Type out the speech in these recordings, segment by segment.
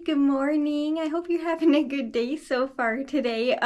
good morning. I hope you're having a good day so far today.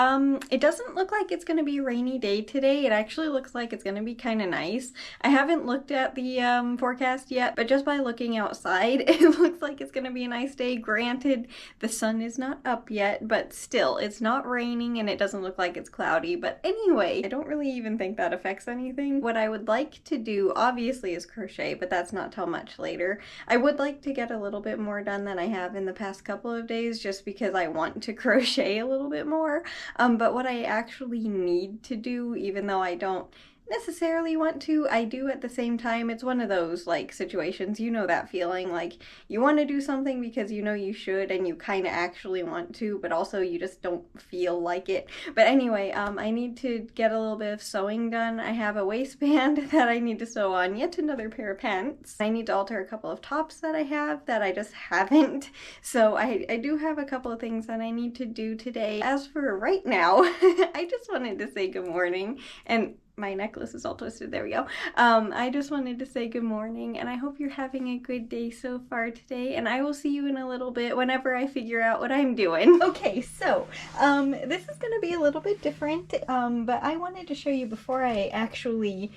It doesn't look like it's gonna be a rainy day today. It actually looks like it's gonna be kind of nice. I haven't looked at the forecast yet, but just by looking outside, it looks like it's gonna be a nice day. Granted, the sun is not up yet, but still, it's not raining and it doesn't look like it's cloudy. But anyway, I don't really even think that affects anything. What I would like to do, obviously, is crochet, but that's not till much later. I would like to get a little bit more done than I have in the past couple of days just because I want to crochet a little bit more. But what I actually need to do, even though I don't necessarily want to, I do at the same time. It's one of those like situations, you know that feeling, like you want to do something because you know you should and you kind of actually want to, but also you just don't feel like it. But anyway, I need to get a little bit of sewing done. I have a waistband that I need to sew on, yet another pair of pants. I need to alter a couple of tops that I have that I just haven't. So I do have a couple of things that I need to do today. As for right now, I just wanted to say good morning, and my necklace is all twisted, there we go. I just wanted to say good morning, and I hope you're having a good day so far today, and I will see you in a little bit whenever I figure out what I'm doing. Okay, so, this is gonna be a little bit different, but I wanted to show you before I actually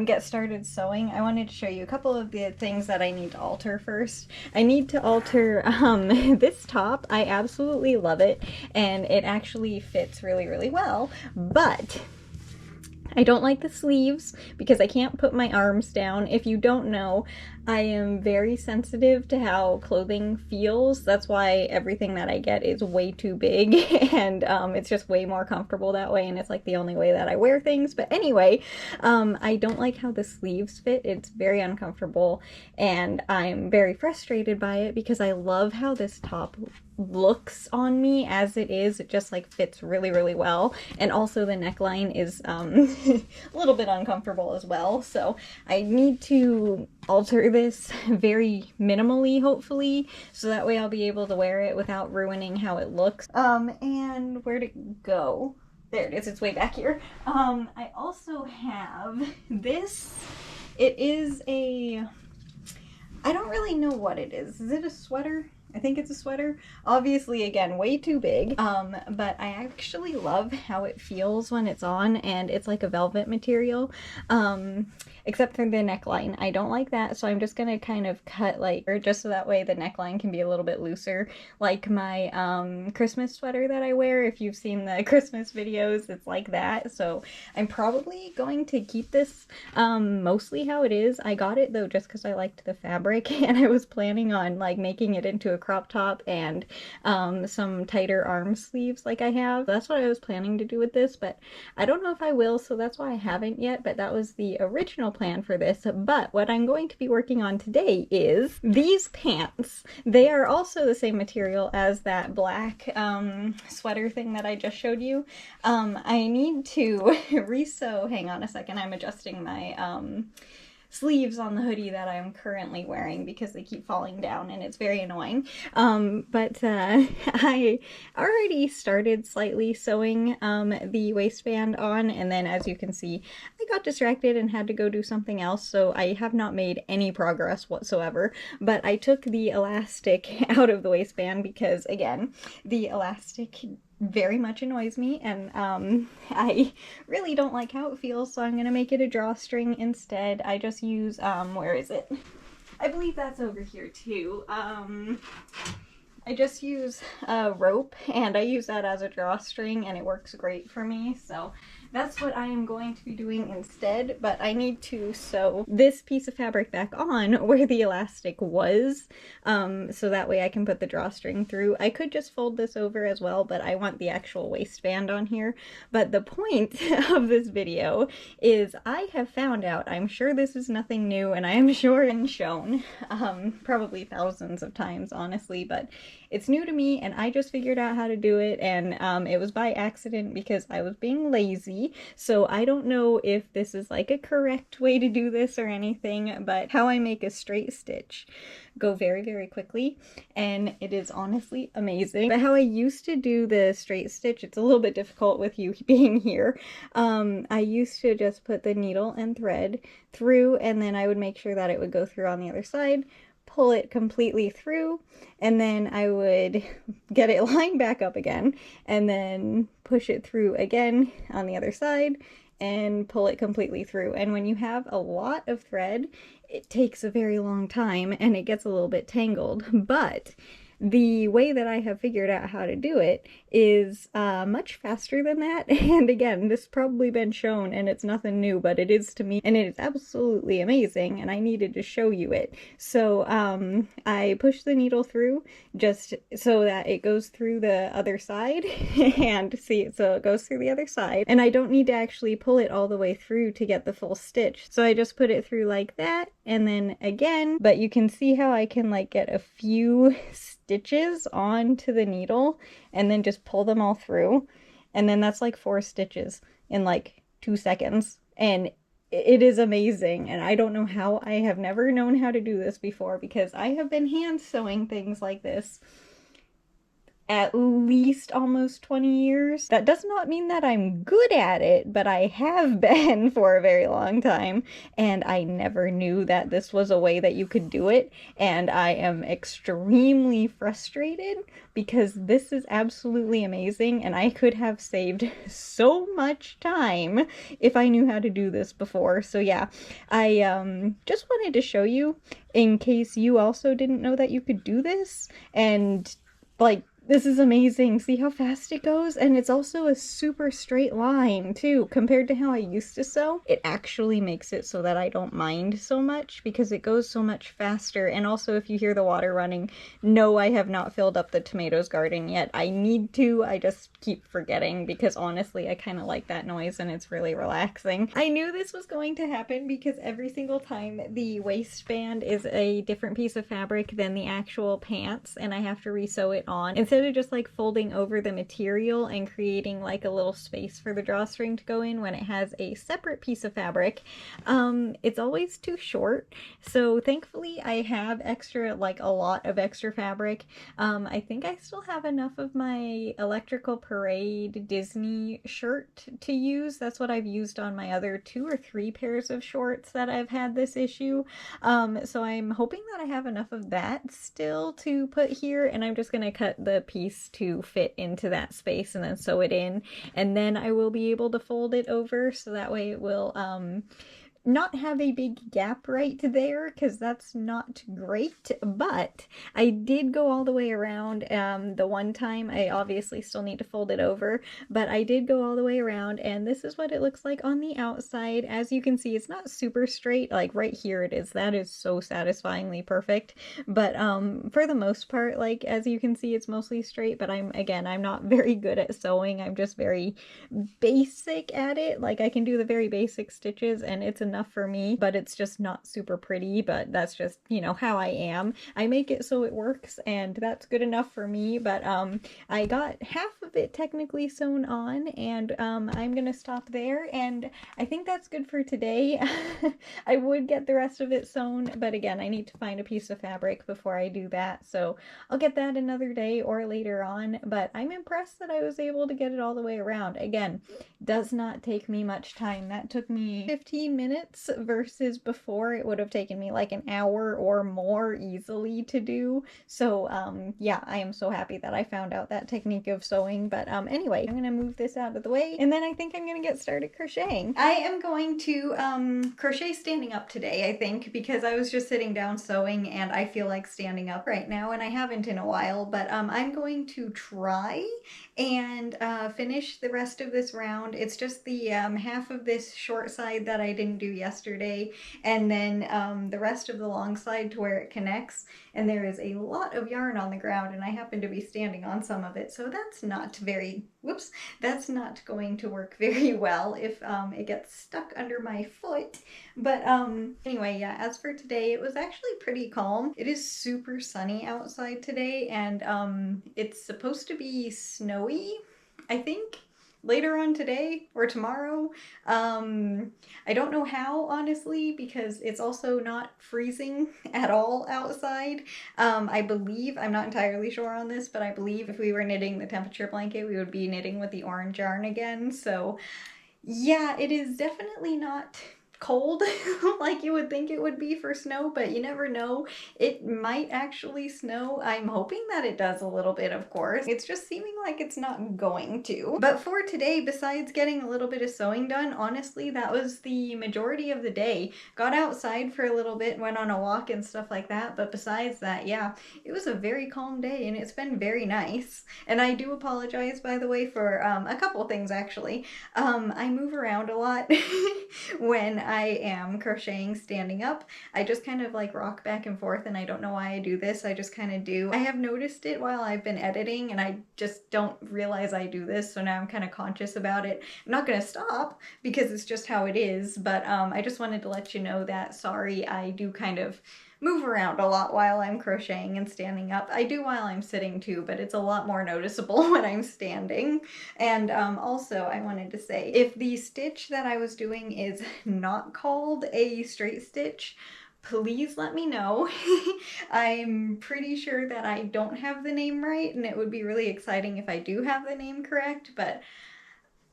get started sewing. I wanted to show you a couple of the things that I need to alter first. I need to alter this top. I absolutely love it, and it actually fits really, really well, but I don't like the sleeves because I can't put my arms down. If you don't know, I am very sensitive to how clothing feels. That's why everything that I get is way too big, and it's just way more comfortable that way, and it's like the only way that I wear things. But anyway, I don't like how the sleeves fit. It's very uncomfortable, and I'm very frustrated by it because I love how this top looks on me as it is. It just like fits really, really well, and also the neckline is a little bit uncomfortable as well. So I need to alter this very minimally, hopefully, so that way I'll be able to wear it without ruining how it looks. And where'd it go? There it is, it's way back here. I also have this. It is a, I don't really know what it is. Is it a sweater? I think it's a sweater. Obviously, again, way too big, but I actually love how it feels when it's on, and it's like a velvet material, except for the neckline. I don't like that, so I'm just gonna kind of cut like, or just so that way the neckline can be a little bit looser, like my Christmas sweater that I wear. If you've seen the Christmas videos, it's like that. So I'm probably going to keep this mostly how it is. I got it though just because I liked the fabric, and I was planning on like making it into a crop top and some tighter arm sleeves like I have. That's what I was planning to do with this, but I don't know if I will, so that's why I haven't yet. But that was the original plan for this. But what I'm going to be working on today is these pants. They are also the same material as that black sweater thing that I just showed you. I need to re-sew. Hang on a second, I'm adjusting my sleeves on the hoodie that I'm currently wearing because they keep falling down and it's very annoying. I already started slightly sewing the waistband on, and then as you can see, I got distracted and had to go do something else, so I have not made any progress whatsoever. But I took the elastic out of the waistband because, again, the elastic very much annoys me, and I really don't like how it feels, so I'm gonna make it a drawstring instead. I just use where is it? I believe that's over here too. I just use a rope, and I use that as a drawstring, and it works great for me, so that's what I am going to be doing instead. But I need to sew this piece of fabric back on where the elastic was, so that way I can put the drawstring through. I could just fold this over as well, but I want the actual waistband on here. But the point of this video is I have found out, I'm sure this is nothing new, and I am sure it's shown probably thousands of times, honestly, but it's new to me, and I just figured out how to do it, and it was by accident because I was being lazy. So I don't know if this is like a correct way to do this or anything, but how I make a straight stitch go very, very quickly, and it is honestly amazing. But how I used to do the straight stitch, it's a little bit difficult with you being here. I used to just put the needle and thread through, and then I would make sure that it would go through on the other side, pull it completely through, and then I would get it lined back up again, and then push it through again on the other side, and pull it completely through. And when you have a lot of thread, it takes a very long time and it gets a little bit tangled. But the way that I have figured out how to do it is much faster than that. And again, this has probably been shown and it's nothing new, but it is to me, and it is absolutely amazing, and I needed to show you it. So I push the needle through just so that it goes through the other side and see, so it goes through the other side, and I don't need to actually pull it all the way through to get the full stitch. So I just put it through like that, and then again, but you can see how I can like get a few stitches onto the needle and then just pull them all through, and then that's like 4 stitches in like 2 seconds, and it is amazing. And I don't know how I have never known how to do this before, because I have been hand sewing things like this at least almost 20 years. That does not mean that I'm good at it, but I have been for a very long time, and I never knew that this was a way that you could do it, and I am extremely frustrated because this is absolutely amazing, and I could have saved so much time if I knew how to do this before. So yeah, I just wanted to show you in case you also didn't know that you could do this, and like, this is amazing. See how fast it goes? And it's also a super straight line too, compared to how I used to sew. It actually makes it so that I don't mind so much because it goes so much faster. And also, if you hear the water running, no, I have not filled up the tomatoes garden yet. I need to, I just keep forgetting because honestly, I kind of like that noise and it's really relaxing. I knew this was going to happen because every single time the waistband is a different piece of fabric than the actual pants, and I have to resew it on. Instead of just like folding over the material and creating like a little space for the drawstring to go in when it has a separate piece of fabric, it's always too short. So thankfully I have extra, like a lot of extra fabric. I think I still have enough of my Electrical Parade Disney shirt to use. That's what I've used on my other 2 or 3 pairs of shorts that I've had this issue. So I'm hoping that I have enough of that still to put here, and I'm just gonna cut the piece to fit into that space and then sew it in, and then I will be able to fold it over so that way it will not have a big gap right there, because that's not great. But I did go all the way around. The one time I obviously still need to fold it over, but I did go all the way around, and this is what it looks like on the outside. As you can see, it's not super straight. Like right here it is. That is so satisfyingly perfect. But for the most part, like as you can see, it's mostly straight. But I'm not very good at sewing. I'm just very basic at it. Like I can do the very basic stitches and it's enough for me, but it's just not super pretty. But that's just, you know, how I am. I make it so it works, and that's good enough for me. But I got half of it technically sewn on, and I'm gonna stop there, and I think that's good for today. I would get the rest of it sewn, but again, I need to find a piece of fabric before I do that, so I'll get that another day or later on. But I'm impressed that I was able to get it all the way around. Again, does not take me much time. That took me 15 minutes versus before it would have taken me like an hour or more easily to do. So yeah, I am so happy that I found out that technique of sewing. But anyway, I'm gonna move this out of the way, and then I think I'm gonna get started crocheting. I am going to crochet standing up today, I think, because I was just sitting down sewing and I feel like standing up right now, and I haven't in a while. But I'm going to try and finish the rest of this round. It's just the half of this short side that I didn't do yesterday, and then the rest of the long side to where it connects. And there is a lot of yarn on the ground, and I happen to be standing on some of it, so that's not very, whoops, that's not going to work very well if it gets stuck under my foot. But anyway, yeah, as for today, it was actually pretty calm. It is super sunny outside today, and it's supposed to be snowy, I think, later on today or tomorrow. I don't know how, honestly, because it's also not freezing at all outside. I believe, I'm not entirely sure on this, but I believe if we were knitting the temperature blanket, we would be knitting with the orange yarn again. So yeah, it is definitely not cold like you would think it would be for snow, but you never know. It might actually snow. I'm hoping that it does a little bit, of course. It's just seeming like it's not going to. But for today, besides getting a little bit of sewing done, honestly, that was the majority of the day. Got outside for a little bit, went on a walk and stuff like that, but besides that, yeah, it was a very calm day and it's been very nice. And I do apologize, by the way, for a couple things actually. I move around a lot when I am crocheting standing up. I just kind of like rock back and forth, and I don't know why I do this. I just kind of do. I have noticed it while I've been editing, and I just don't realize I do this, so now I'm kind of conscious about it. I'm not gonna stop because it's just how it is, but I just wanted to let you know that, sorry, I do kind of move around a lot while I'm crocheting and standing up. I do while I'm sitting too, but it's a lot more noticeable when I'm standing. And also I wanted to say, if the stitch that I was doing is not called a straight stitch, please let me know. I'm pretty sure that I don't have the name right, and it would be really exciting if I do have the name correct, but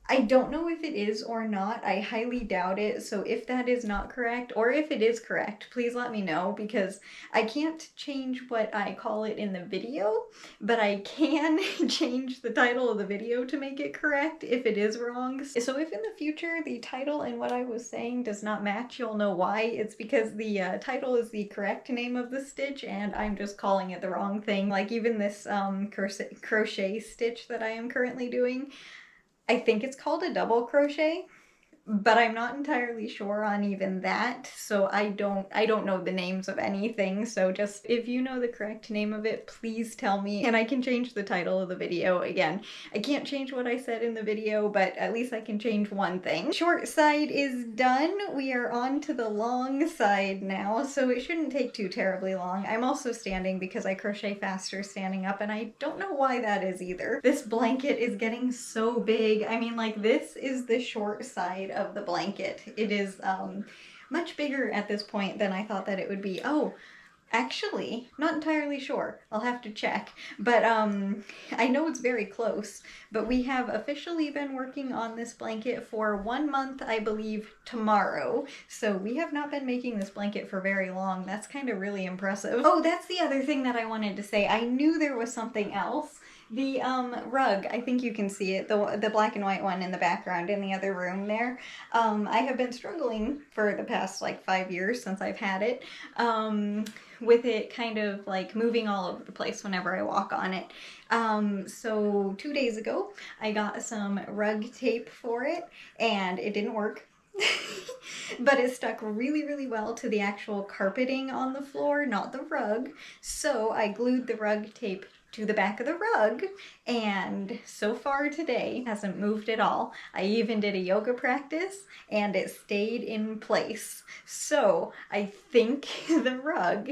I don't know if it is or not. I highly doubt it. So if that is not correct, or if it is correct, please let me know, because I can't change what I call it in the video, but I can change the title of the video to make it correct if it is wrong. So if in the future the title and what I was saying does not match, you'll know why. It's because the title is the correct name of the stitch and I'm just calling it the wrong thing. Like even this crochet stitch that I am currently doing, I think it's called a double crochet, but I'm not entirely sure on even that, so I don't know the names of anything. So just, if you know the correct name of it, please tell me and I can change the title of the video. Again, I can't change what I said in the video, but at least I can change one thing. Short side is done. We are on to the long side now, so it shouldn't take too terribly long. I'm also standing because I crochet faster standing up, and I don't know why that is either. This blanket is getting so big. I mean, like, this is the short side of the blanket. It is much bigger at this point than I thought that it would be. Oh, actually, not entirely sure. I'll have to check. But I know it's very close. But we have officially been working on this blanket for 1 month, I believe, tomorrow. So we have not been making this blanket for very long. That's kind of really impressive. Oh, that's the other thing that I wanted to say. I knew there was something else. The rug, I think you can see it, the black and white one in the background in the other room there. I have been struggling for the past like 5 years since I've had it, with it kind of like moving all over the place whenever I walk on it. So 2 days ago, I got some rug tape for it, and it didn't work. But it stuck really, really well to the actual carpeting on the floor, not the rug. So I glued the rug tape to the back of the rug, and so far today hasn't moved at all. I even did a yoga practice and it stayed in place. So I think the rug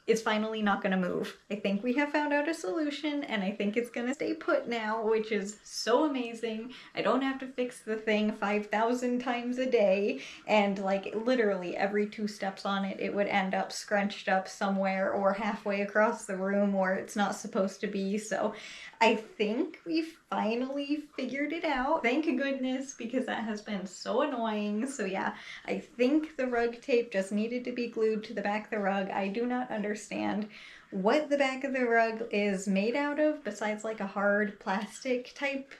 is finally not gonna move. I think we have found out a solution, and I think it's gonna stay put now, which is so amazing. I don't have to fix the thing 5,000 times a day, and like literally every 2 steps on it, it would end up scrunched up somewhere or halfway across the room where it's not supposed to be. So I think we finally figured it out. Thank goodness, because that has been so annoying. So yeah, I think the rug tape just needed to be glued to the back of the rug. I do not understand what the back of the rug is made out of besides like a hard plastic type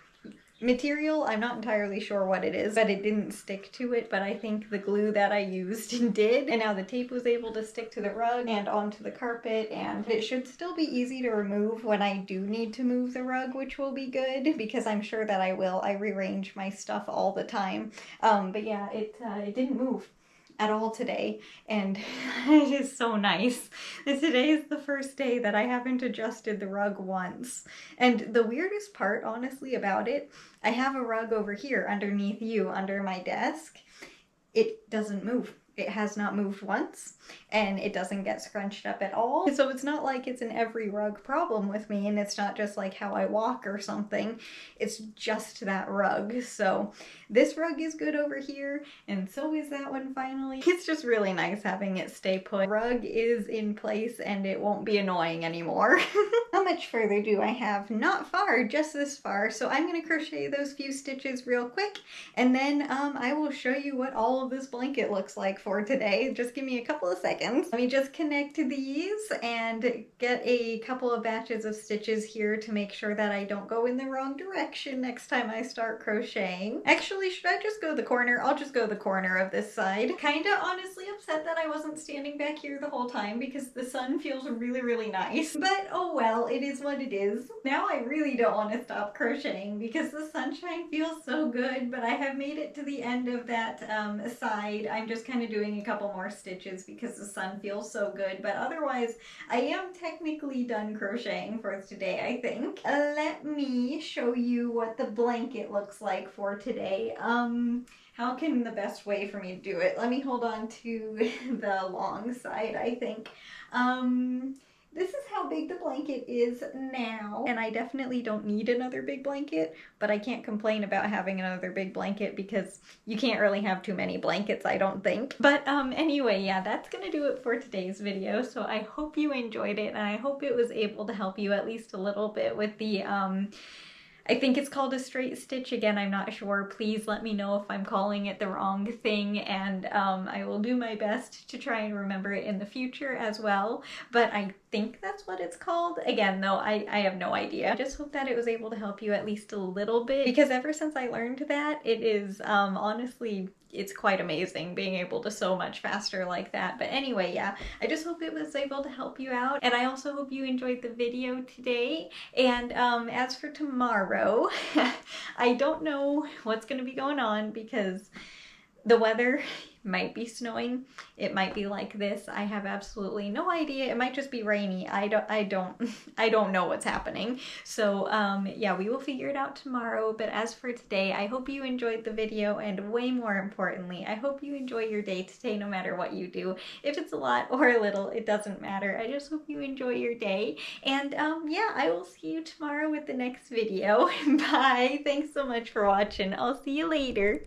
material. I'm not entirely sure what it is, but it didn't stick to it, but I think the glue that I used did. And now the tape was able to stick to the rug and onto the carpet, and it should still be easy to remove when I do need to move the rug, which will be good, because I'm sure that I will. I rearrange my stuff all the time. But yeah, it didn't move at all today, and it is so nice. Today is the first day that I haven't adjusted the rug once. And the weirdest part, honestly, about it, I have a rug over here underneath you, under my desk. It doesn't move. it has not moved once, and it doesn't get scrunched up at all. So it's not like it's an every rug problem with me, and it's not just like how I walk or something. It's just that rug. So this rug is good over here, and so is that one finally. It's just really nice having it stay put. Rug is in place and it won't be annoying anymore. How much further do I have? Not far, just this far. So I'm gonna crochet those few stitches real quick, and then I will show you what all of this blanket looks like for today. Just give me a couple of seconds. Let me just connect these and get a couple of batches of stitches here to make sure that I don't go in the wrong direction next time I start crocheting. Actually, should I just go the corner? I'll just go the corner of this side. Kinda honestly upset that I wasn't standing back here the whole time because the sun feels really, really nice. But oh well, it is what it is. Now I really don't want to stop crocheting because the sunshine feels so good, but I have made it to the end of that side. I'm just kind of doing a couple more stitches because the sun feels so good, but otherwise I am technically done crocheting for today, I think. Let me show you what the blanket looks like for today. How can the best way for me to do it? Let me hold on to the long side, I think. This is how big the blanket is now, and I definitely don't need another big blanket, but I can't complain about having another big blanket because you can't really have too many blankets, I don't think. But anyway, yeah, that's gonna do it for today's video. So I hope you enjoyed it, and I hope it was able to help you at least a little bit with the I think it's called a straight stitch. Again, I'm not sure. Please let me know if I'm calling it the wrong thing, and I will do my best to try and remember it in the future as well. But I think that's what it's called. Again, though, I have no idea. I just hope that it was able to help you at least a little bit, because ever since I learned that, it is honestly, it's quite amazing being able to sew much faster like that. But anyway, yeah, I just hope it was able to help you out, and I also hope you enjoyed the video today. And as for tomorrow, I don't know what's going to be going on because the weather might be snowing. It might be like this. I have absolutely no idea. It might just be rainy. I don't know what's happening. So yeah, we will figure it out tomorrow. But as for today, I hope you enjoyed the video, and way more importantly, I hope you enjoy your day today no matter what you do. If it's a lot or a little, it doesn't matter. I just hope you enjoy your day. And yeah, I will see you tomorrow with the next video. Bye. Thanks so much for watching. I'll see you later.